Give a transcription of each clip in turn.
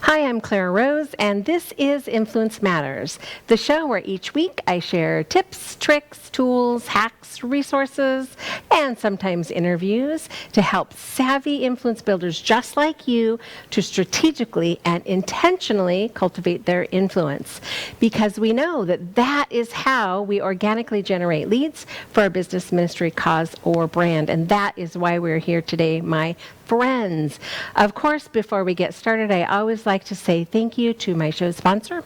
Hi, I'm Clara Rose, and this is Influence Matters, the show where each week I share tips, tricks, tools, hacks, resources, and sometimes interviews to help savvy influence builders just like you to strategically and intentionally cultivate their influence. Because we know that that is how we organically generate leads for our business, ministry, cause, or brand. And that is why we're here today, my friends. Of course, before we get started, I always like to say thank you to my show sponsor,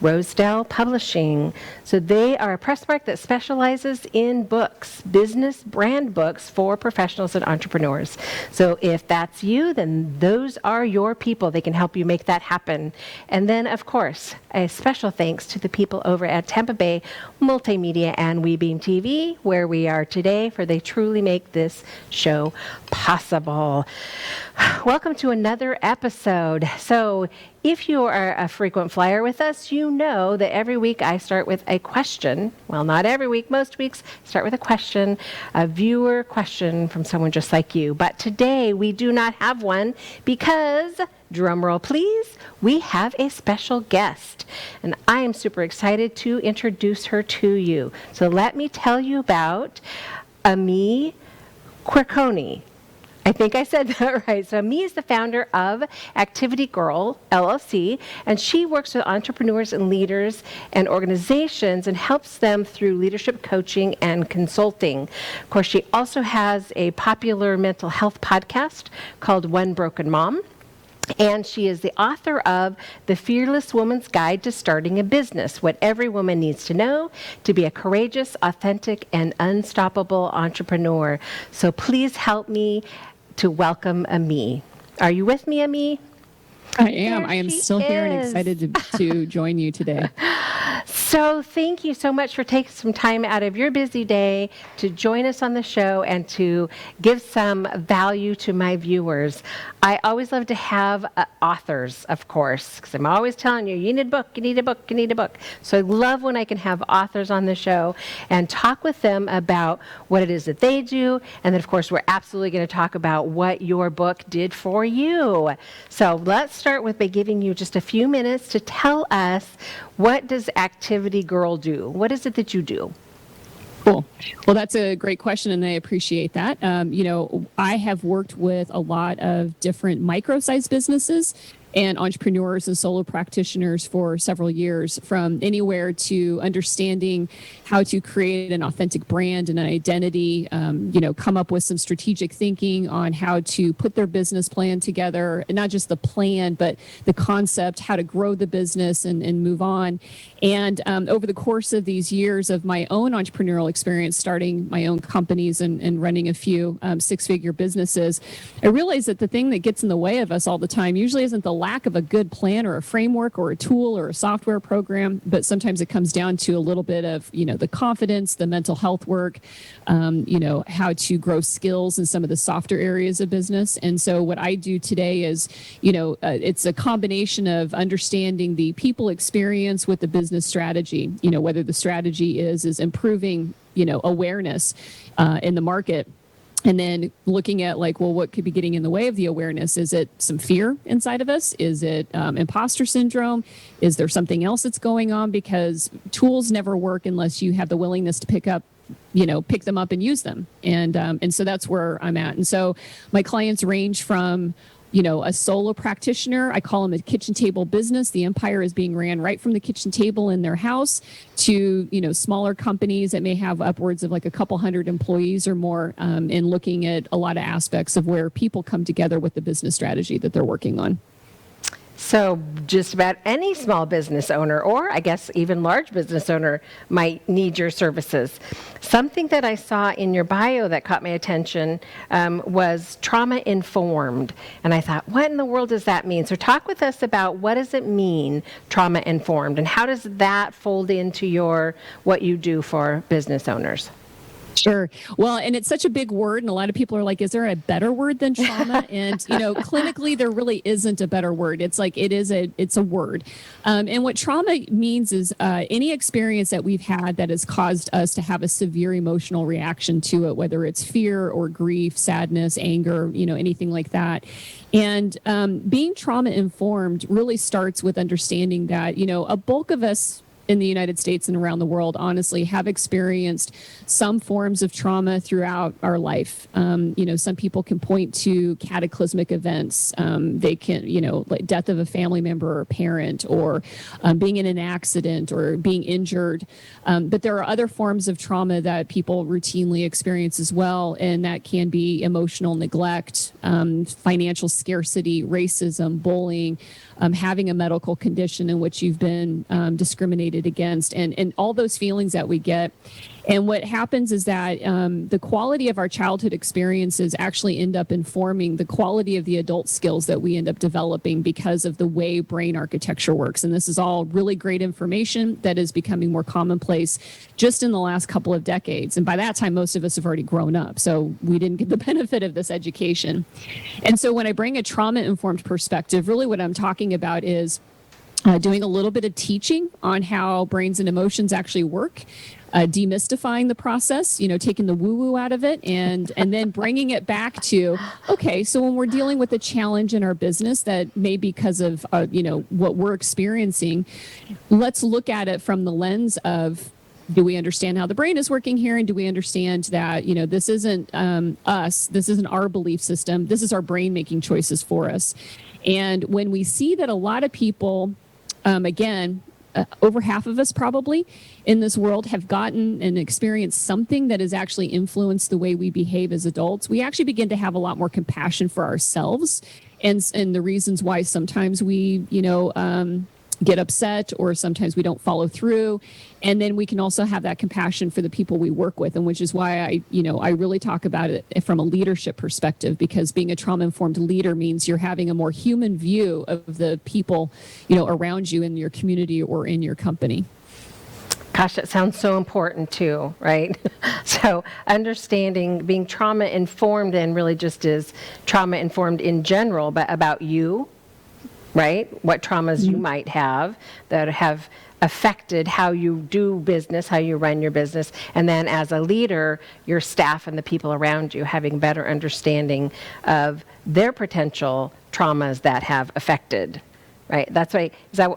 Rosedale Publishing. So they are a pressmark that specializes in books, business brand books for professionals and entrepreneurs. So if that's you, then those are your people. They can help you make that happen. And then, of course, a special thanks to the people over at Tampa Bay Multimedia and WeBeam TV, where we are today, for they truly make this show possible. Welcome to another episode. So if you are a frequent flyer with us, you know that every week I start with a question. Well, not every week, most weeks start with a question, a viewer question from someone just like you. But today we do not have one because, drum roll please, we have a special guest. And I am super excited to introduce her to you. So let me tell you about Ameé Quiriconi. I think I said that right. So Ameé is the founder of Activity Girl, LLC, and she works with entrepreneurs and leaders and organizations and helps them through leadership coaching and consulting. Of course, she also has a popular mental health podcast called One Broken Mom. And she is the author of The Fearless Woman's Guide to Starting a Business, What Every Woman Needs to Know to Be a Courageous, Authentic, and Unstoppable Entrepreneur. So please help me to welcome Ameé. Are you with me, Ameé? I am. I am still here and excited to join you today. So thank you so much for taking some time out of your busy day to join us on the show and to give some value to my viewers. I always love to have authors, of course, because I'm always telling you, you need a book, you need a book, you need a book. So I love when I can have authors on the show and talk with them about what it is that they do. And then, of course, we're absolutely going to talk about what your book did for you. So let's start with by giving you just a few minutes to tell us, what does Activity Girl do? What is it that you do? Cool. Well, that's a great question, and I appreciate that. I have worked with a lot of different micro-sized businesses and entrepreneurs and solo practitioners for several years, from anywhere to understanding how to create an authentic brand and an identity, come up with some strategic thinking on how to put their business plan together, and not just the plan, but the concept, how to grow the business and move on. And over the course of these years of my own entrepreneurial experience, starting my own companies and running a few six-figure businesses, I realized that the thing that gets in the way of us all the time usually isn't the lack of a good plan or a framework or a tool or a software program, but sometimes it comes down to a little bit of, the confidence, the mental health work, how to grow skills in some of the softer areas of business. And so what I do today is, it's a combination of understanding the people experience with the business strategy, whether the strategy is improving, awareness in the market. And then looking at what could be getting in the way of the awareness? Is it some fear inside of us? Is it imposter syndrome? Is there something else that's going on? Because tools never work unless you have the willingness to pick them up and use them. And so that's where I'm at. And so my clients range from a solo practitioner. I call them a kitchen table business. The empire is being ran right from the kitchen table in their house to, smaller companies that may have upwards of like a couple hundred employees or more, and looking at a lot of aspects of where people come together with the business strategy that they're working on. So just about any small business owner, or I guess even large business owner, might need your services. Something that I saw in your bio that caught my attention was trauma-informed. And I thought, what in the world does that mean? So talk with us about what does it mean, trauma-informed, and how does that fold into what you do for business owners? Sure. Well, and it's such a big word, and a lot of people are like, is there a better word than trauma? And, clinically, there really isn't a better word. It's like, it's a word. And what trauma means is any experience that we've had that has caused us to have a severe emotional reaction to it, whether it's fear or grief, sadness, anger, anything like that. And being trauma informed really starts with understanding that, a bulk of us in the United States and around the world, honestly, have experienced some forms of trauma throughout our life. Some people can point to cataclysmic events. They can, like death of a family member or parent, or being in an accident or being injured. But there are other forms of trauma that people routinely experience as well, and that can be emotional neglect, financial scarcity, racism, bullying, having a medical condition in which you've been discriminated against, and all those feelings that we get. And what happens is that the quality of our childhood experiences actually end up informing the quality of the adult skills that we end up developing because of the way brain architecture works. And this is all really great information that is becoming more commonplace just in the last couple of decades. And by that time, most of us have already grown up, so we didn't get the benefit of this education. And so when I bring a trauma-informed perspective, really what I'm talking about is doing a little bit of teaching on how brains and emotions actually work, demystifying the process, taking the woo-woo out of it, and then bringing it back to, okay, so when we're dealing with a challenge in our business that may be because of, what we're experiencing, let's look at it from the lens of, do we understand how the brain is working here? And do we understand that, this isn't us, this isn't our belief system, this is our brain making choices for us. And when we see that a lot of people, over half of us probably in this world have gotten and experienced something that has actually influenced the way we behave as adults, we actually begin to have a lot more compassion for ourselves and the reasons why sometimes we, get upset, or sometimes we don't follow through. And then we can also have that compassion for the people we work with, and which is why I really talk about it from a leadership perspective, because being a trauma-informed leader means you're having a more human view of the people, around you in your community or in your company. Gosh, that sounds so important too, right? So understanding, being trauma-informed, and really just is trauma-informed in general, but about you, right? What traumas you might have that have affected how you do business, how you run your business, and then as a leader, your staff and the people around you having better understanding of their potential traumas that have affected, right? That's right. That's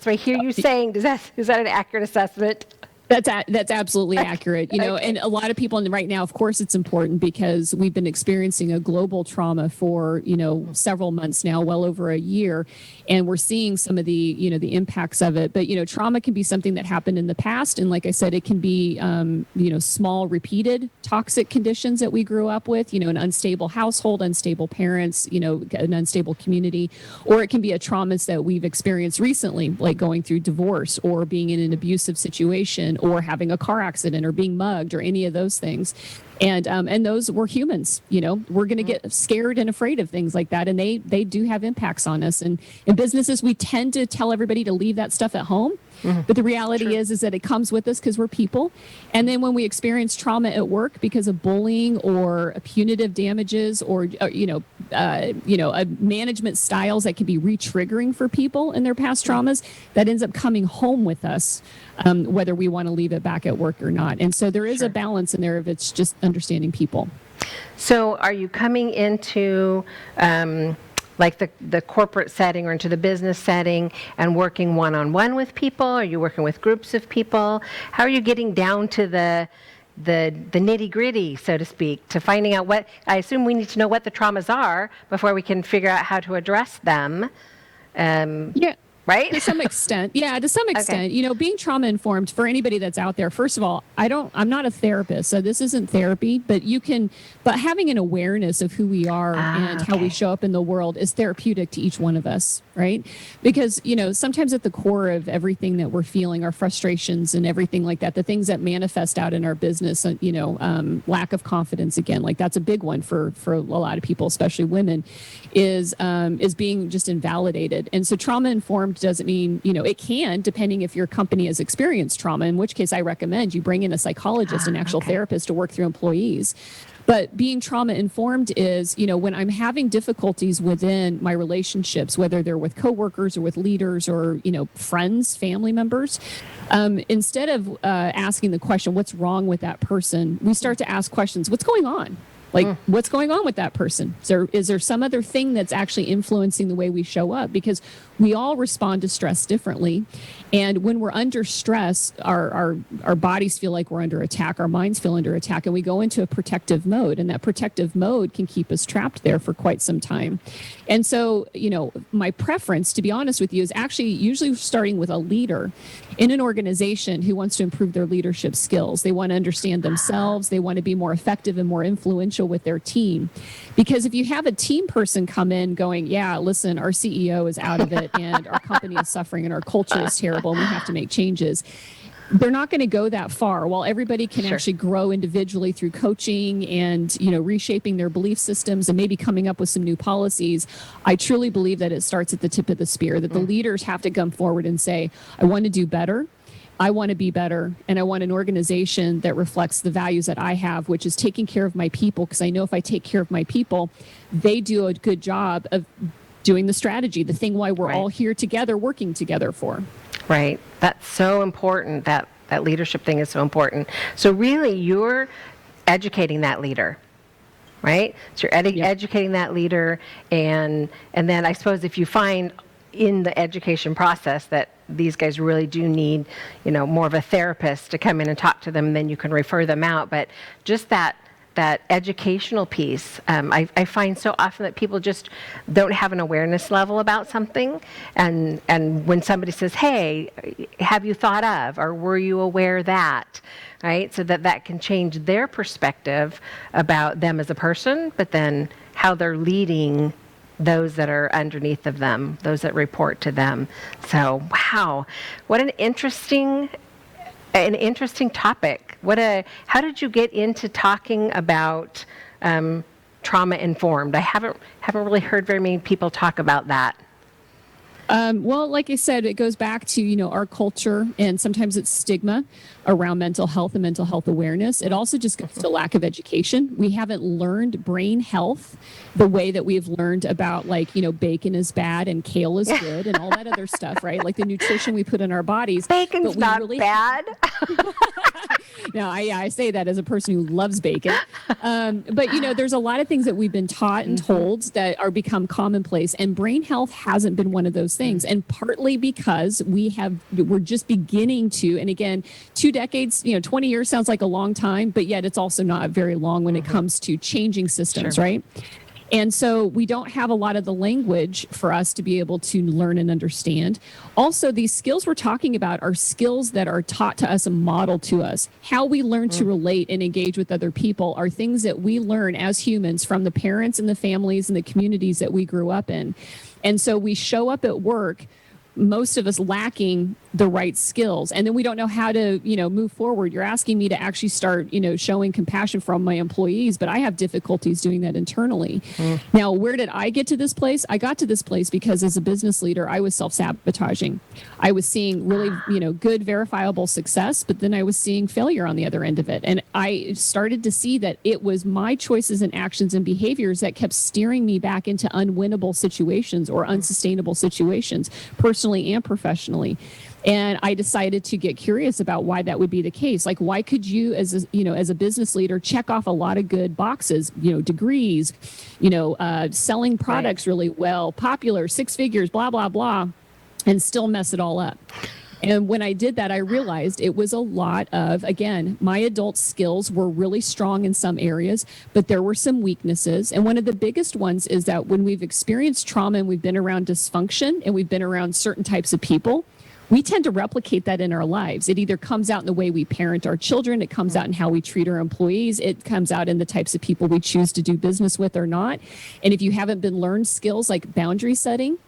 what I hear you saying. Is that an accurate assessment? That's absolutely accurate. And a lot of people right now, of course, it's important because we've been experiencing a global trauma for, several months now, well over a year. And we're seeing some of the, the impacts of it. But, trauma can be something that happened in the past. And like I said, it can be, small, repeated toxic conditions that we grew up with, an unstable household, unstable parents, an unstable community, or it can be a traumas that we've experienced recently, like going through divorce or being in an abusive situation, or having a car accident or being mugged or any of those things. And those, we're humans, we're going to get scared and afraid of things like that. And they do have impacts on us. And in businesses, we tend to tell everybody to leave that stuff at home. But the reality is that it comes with us because we're people. And then when we experience trauma at work because of bullying or punitive damages or management styles that can be re-triggering for people in their past traumas, that ends up coming home with us, whether we want to leave it back at work or not. And so there is a balance in there if it's just understanding people. So are you coming into like the corporate setting or into the business setting and working one-on-one with people? Are you working with groups of people? How are you getting down to the the nitty gritty, so to speak, to finding out what, I assume we need to know what the traumas are before we can figure out how to address them. Yeah. Right? To some extent. Yeah, to some extent. Okay. You know, being trauma informed for anybody that's out there, first of all, I'm not a therapist, so this isn't therapy, but having an awareness of who we are and how we show up in the world is therapeutic to each one of us, right? Because, you know, sometimes at the core of everything that we're feeling, our frustrations and everything like that, the things that manifest out in our business, you know, lack of confidence, again, like that's a big one for a lot of people, especially women, is being just invalidated. And so trauma informed doesn't mean, you know, it can, depending if your company has experienced trauma, in which case I recommend you bring in a psychologist, an actual therapist to work through employees. But being trauma informed is, you know, when I'm having difficulties within my relationships, whether they're with coworkers or with leaders or, you know, friends, family members, instead of asking the question, what's wrong with that person, we start to ask questions, what's going on? Like, what's going on with that person? Is there some other thing that's actually influencing the way we show up? Because we all respond to stress differently. And when we're under stress, our bodies feel like we're under attack. Our minds feel under attack. And we go into a protective mode. And that protective mode can keep us trapped there for quite some time. And so, you know, my preference, to be honest with you, is actually usually starting with a leader in an organization who wants to improve their leadership skills. They want to understand themselves. They want to be more effective and more influential with their team. Because if you have a team person come in going, yeah, listen, our CEO is out of it and our company is suffering and our culture is terrible and we have to make changes, they're not going to go that far. While everybody can actually grow individually through coaching and, you know, reshaping their belief systems and maybe coming up with some new policies, I truly believe that it starts at the tip of the spear, that the leaders have to come forward and say, I want to do better. I want to be better, and I want an organization that reflects the values that I have, which is taking care of my people, because I know if I take care of my people, they do a good job of doing the strategy, the thing why we're all here together, working together for. Right. That's so important. That leadership thing is so important. So really, you're educating that leader, right? So you're educating that leader, and then I suppose if you find in the education process that these guys really do need, you know, more of a therapist to come in and talk to them, then you can refer them out. But just that educational piece, I find so often that people just don't have an awareness level about something. And when somebody says, hey, have you thought of, or were you aware that, right? So that can change their perspective about them as a person, but then how they're leading those that are underneath of them, those that report to them. So, wow, what an interesting topic. How did you get into talking about trauma informed? I haven't really heard very many people talk about that. Well, like I said, it goes back to, you know, our culture, and sometimes it's stigma around mental health and mental health awareness. It also just goes to lack of education. We haven't learned brain health the way that we've learned about, like, you know, bacon is bad and kale is good and all that other stuff, right? Like the nutrition we put in our bodies. Bacon's not bad. No, I say that as a person who loves bacon. But, you know, there's a lot of things that we've been taught and told that are become commonplace, and brain health hasn't been one of those things. And partly because we're just beginning to, and again, 2 decades, you know, 20 years sounds like a long time, but yet it's also not very long when it comes to changing systems, right? And so we don't have a lot of the language for us to be able to learn and understand. Also, these skills we're talking about are skills that are taught to us and modeled to us. How we learn to relate and engage with other people are things that we learn as humans from the parents and the families and the communities that we grew up in. And so we show up at work, most of us lacking the right skills, and then we don't know how to, you know, move forward. You're asking me to actually start, you know, showing compassion from my employees, but I have difficulties doing that internally. Now, where did I get to this place? I got to this place because as a business leader, I was self-sabotaging. I was seeing really, you know, good verifiable success, but then I was seeing failure on the other end of it. And I started to see that it was my choices and actions and behaviors that kept steering me back into unwinnable situations or unsustainable situations, personally and professionally. And I decided to get curious about why that would be the case. Like, why could you, as a business leader, check off a lot of good boxes, you know, degrees, you know, selling products really well, popular, 6 figures, blah, blah, blah, and still mess it all up? And when I did that, I realized it was a lot of, again, my adult skills were really strong in some areas, but there were some weaknesses. And one of the biggest ones is that when we've experienced trauma and we've been around dysfunction and we've been around certain types of people, we tend to replicate that in our lives. It either comes out in the way we parent our children, it comes out in how we treat our employees, it comes out in the types of people we choose to do business with or not. And if you haven't been learned skills like boundary setting,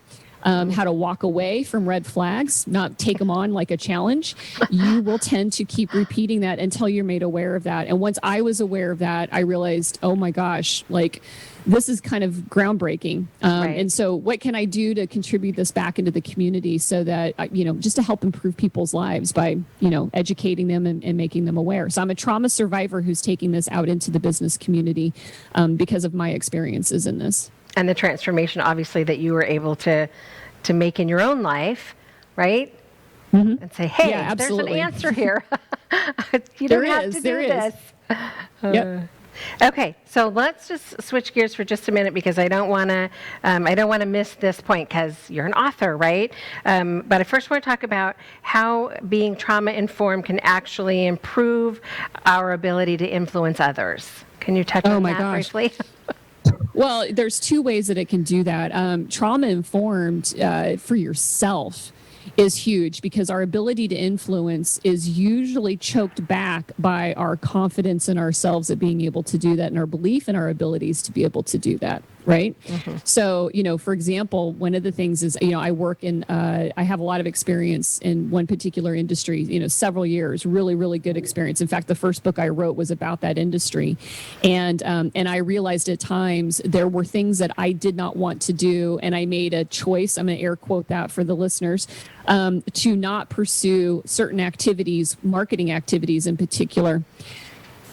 how to walk away from red flags, not take them on like a challenge, you will tend to keep repeating that until you're made aware of that. And once I was aware of that, I realized, oh my gosh, like this is kind of groundbreaking. Right. And so what can I do to contribute this back into the community so that, just to help improve people's lives by, educating them and making them aware. So I'm a trauma survivor who's taking this out into the business community because of my experiences in this. And the transformation, obviously, that you were able to make in your own life, right? Mm-hmm. And say, hey, yeah, there's an answer here. You there don't have is, to do there this. Is. Yep. Okay, so let's just switch gears for just a minute because I don't want to miss this point because you're an author, right? But I first want to talk about how being trauma informed can actually improve our ability to influence others. Can you touch on that briefly? Well, there's two ways that it can do that. Trauma informed for yourself is huge because our ability to influence is usually choked back by our confidence in ourselves at being able to do that and our belief in our abilities to be able to do that. Right. Mm-hmm. So, for example, one of the things is, I work in, I have a lot of experience in one particular industry, several years, really, really good experience. In fact, the first book I wrote was about that industry. And I realized at times there were things that I did not want to do. And I made a choice, I'm going to air quote that for the listeners, to not pursue certain activities, marketing activities in particular.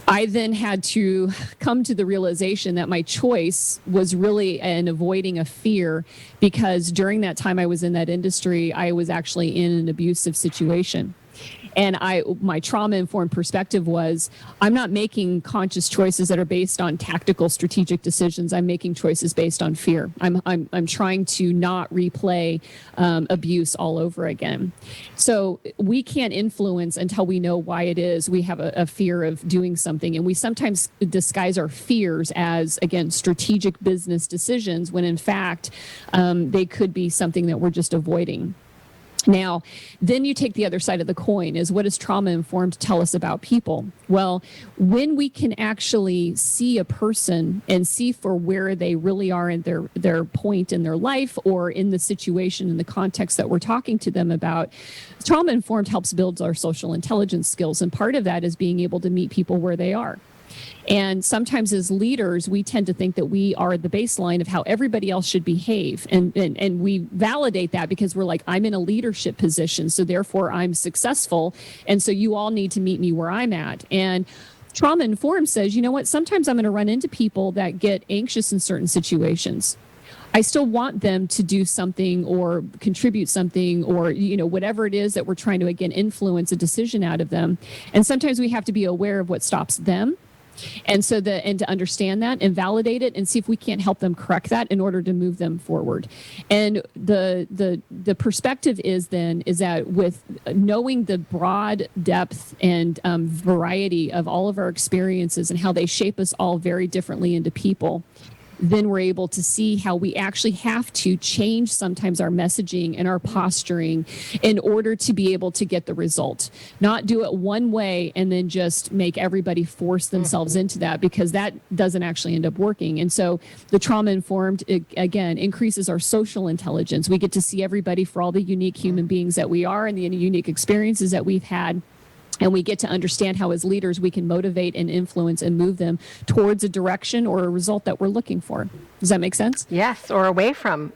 I then had to come to the realization that my choice was really in avoiding a fear because during that time I was in that industry, I was actually in an abusive situation. And my trauma-informed perspective was, I'm not making conscious choices that are based on tactical, strategic decisions. I'm making choices based on fear. I'm trying to not replay abuse all over again. So we can't influence until we know why it is we have a fear of doing something. And we sometimes disguise our fears as, again, strategic business decisions when in fact they could be something that we're just avoiding. Now, then you take the other side of the coin is what does trauma informed tell us about people? Well, when we can actually see a person and see for where they really are in their point in their life or in the situation in the context that we're talking to them about, trauma informed helps build our social intelligence skills. And part of that is being able to meet people where they are. And sometimes as leaders, we tend to think that we are the baseline of how everybody else should behave. And we validate that because we're like, I'm in a leadership position, so therefore I'm successful. And so you all need to meet me where I'm at. And trauma informed says, you know what, sometimes I'm going to run into people that get anxious in certain situations. I still want them to do something or contribute something or, whatever it is that we're trying to, again, influence a decision out of them. And sometimes we have to be aware of what stops them. And so to understand that and validate it and see if we can't help them correct that in order to move them forward. And the perspective is that with knowing the broad depth and variety of all of our experiences and how they shape us all very differently into people, then we're able to see how we actually have to change sometimes our messaging and our posturing in order to be able to get the result. Not do it one way and then just make everybody force themselves into that because that doesn't actually end up working. And so the trauma-informed, again, increases our social intelligence. We get to see everybody for all the unique human beings that we are and the unique experiences that we've had. And we get to understand how as leaders we can motivate and influence and move them towards a direction or a result that we're looking for. Does that make sense? Yes, or away from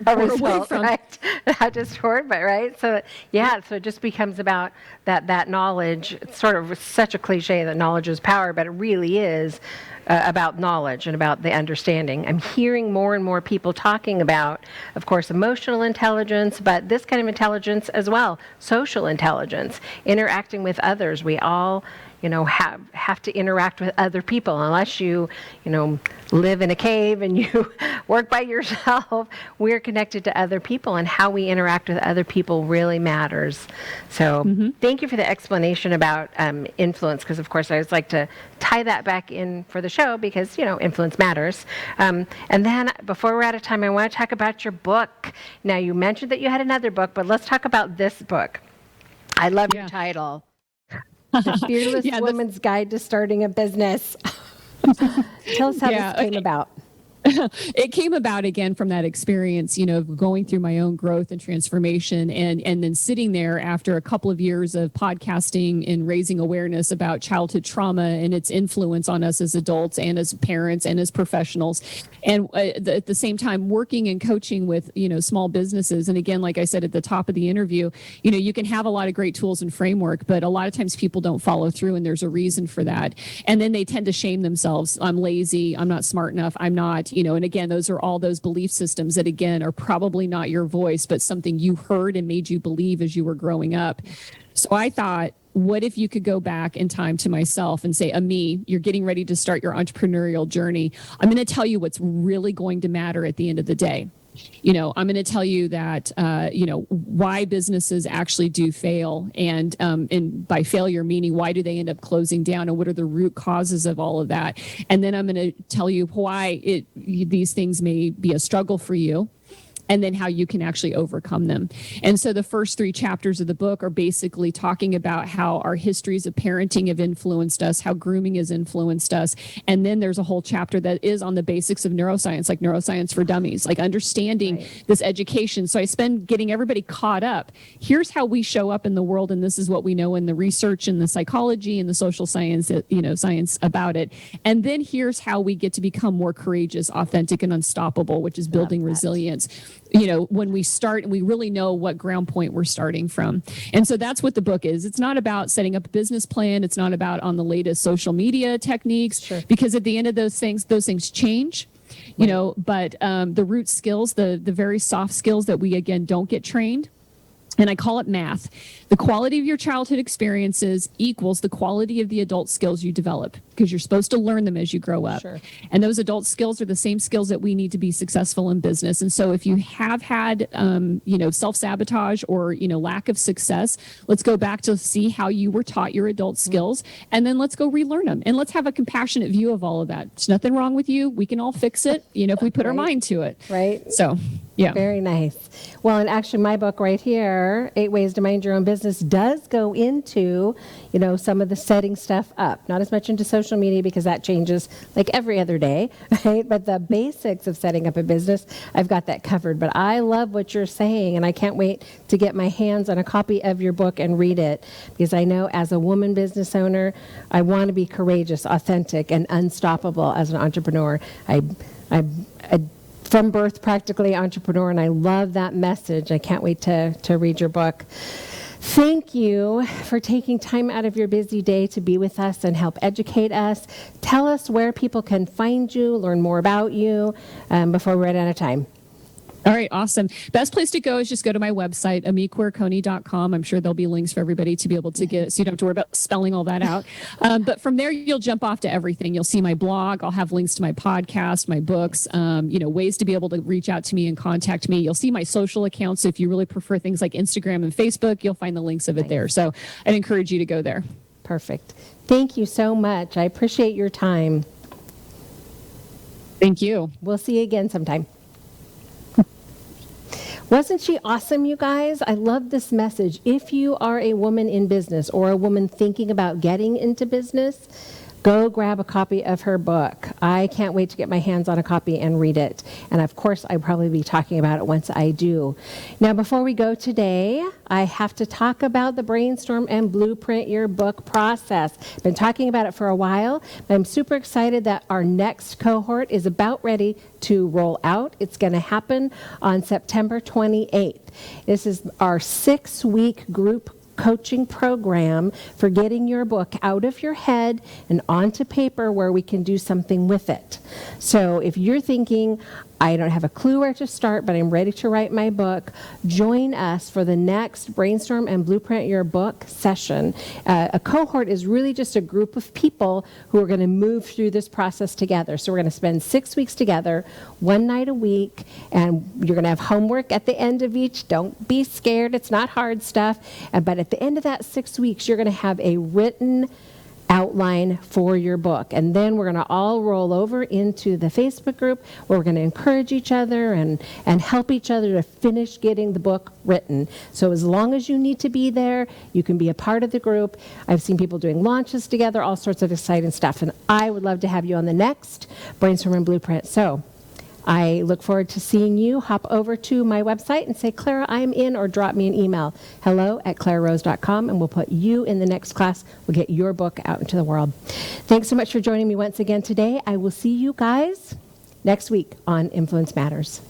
a result, right? Not just toward, but right? So so it just becomes about that knowledge. It's sort of such a cliche that knowledge is power, but it really is about knowledge and about the understanding. I'm hearing more and more people talking about, of course, emotional intelligence, but this kind of intelligence as well, social intelligence, interacting interacting with others. We all, have to interact with other people. Unless you live in a cave and you work by yourself, we're connected to other people, and how we interact with other people really matters. So thank you for the explanation about influence, because of course I always like to tie that back in for the show, because influence matters. And then before we're out of time, I want to talk about your book. Now, you mentioned that you had another book, but let's talk about this book. I love your title. The Fearless Woman's Guide to Starting a Business. Tell us how this came about. It came about, again, from that experience, of going through my own growth and transformation, and then sitting there after a couple of years of podcasting and raising awareness about childhood trauma and its influence on us as adults and as parents and as professionals. And at the same time, working and coaching with, small businesses. And again, like I said at the top of the interview, you can have a lot of great tools and framework, but a lot of times people don't follow through, and there's a reason for that. And then they tend to shame themselves. I'm lazy. I'm not smart enough. I'm not, and again, those are all those belief systems that, again, are probably not your voice, but something you heard and made you believe as you were growing up. So I thought, what if you could go back in time to myself and say, Ameé, you're getting ready to start your entrepreneurial journey. I'm going to tell you what's really going to matter at the end of the day. I'm going to tell you that, why businesses actually do fail, and by failure, meaning why do they end up closing down, and what are the root causes of all of that. And then I'm going to tell you why these things may be a struggle for you, and then how you can actually overcome them. And so the first 3 chapters of the book are basically talking about how our histories of parenting have influenced us, how grooming has influenced us. And then there's a whole chapter that is on the basics of neuroscience, like neuroscience for dummies, like understanding this education. So I spend getting everybody caught up. Here's how we show up in the world, and this is what we know in the research and the psychology and the social science, science about it. And then here's how we get to become more courageous, authentic, and unstoppable, which is building resilience. When we start and we really know what ground point we're starting from. And so that's what the book is. It's not about setting up a business plan. It's not about on the latest social media techniques, because at the end of those things change, but the root skills, the very soft skills that we, again, don't get trained. And I call it math. The quality of your childhood experiences equals the quality of the adult skills you develop, because you're supposed to learn them as you grow up. And those adult skills are the same skills that we need to be successful in business. And so if you have had, self-sabotage or, lack of success, let's go back to see how you were taught your adult skills, and then let's go relearn them. And let's have a compassionate view of all of that. There's nothing wrong with you. We can all fix it, if we put our mind to it. Right. So, yeah. Very nice. Well, and actually my book right here, 8 Ways to Mind Your Own Business, does go into, some of the setting stuff up. Not as much into social media, because that changes like every other day, right? But the basics of setting up a business, I've got that covered. But I love what you're saying, and I can't wait to get my hands on a copy of your book and read it, because I know as a woman business owner, I want to be courageous, authentic, and unstoppable as an entrepreneur. I'm from birth practically entrepreneur, and I love that message. I can't wait to read your book. Thank you for taking time out of your busy day to be with us and help educate us. Tell us where people can find you, learn more about you, before we run out of time. All right, awesome. Best place to go is just go to my website, ameéquiriconi.com. I'm sure there'll be links for everybody to be able to get, so you don't have to worry about spelling all that out. But from there, you'll jump off to everything. You'll see my blog. I'll have links to my podcast, my books, ways to be able to reach out to me and contact me. You'll see my social accounts. So if you really prefer things like Instagram and Facebook, you'll find the links of it there. So I'd encourage you to go there. Perfect. Thank you so much. I appreciate your time. Thank you. We'll see you again sometime. Wasn't she awesome, you guys? I love this message. If you are a woman in business or a woman thinking about getting into business, go grab a copy of her book. I can't wait to get my hands on a copy and read it. And of course, I'll probably be talking about it once I do. Now, before we go today, I have to talk about the Brainstorm and Blueprint Your Book process. I've been talking about it for a while, but I'm super excited that our next cohort is about ready to roll out. It's going to happen on September 28th. This is our 6-week group coaching program for getting your book out of your head and onto paper where we can do something with it. So if you're thinking, I don't have a clue where to start, but I'm ready to write my book. Join us for the next Brainstorm and Blueprint Your Book session. A cohort is really just a group of people who are going to move through this process together. So we're going to spend 6 weeks together, one night a week, and you're going to have homework at the end of each. Don't be scared. It's not hard stuff. But at the end of that 6 weeks, you're going to have a written outline for your book. And then we're going to all roll over into the Facebook group where we're going to encourage each other and help each other to finish getting the book written. So as long as you need to be there, you can be a part of the group. I've seen people doing launches together, all sorts of exciting stuff. And I would love to have you on the next Brainstorm and Blueprint. So I look forward to seeing you. Hop over to my website and say, Clara, I'm in, or drop me an email, hello@clararose.com, and we'll put you in the next class. We'll get your book out into the world. Thanks so much for joining me once again today. I will see you guys next week on Influence Matters.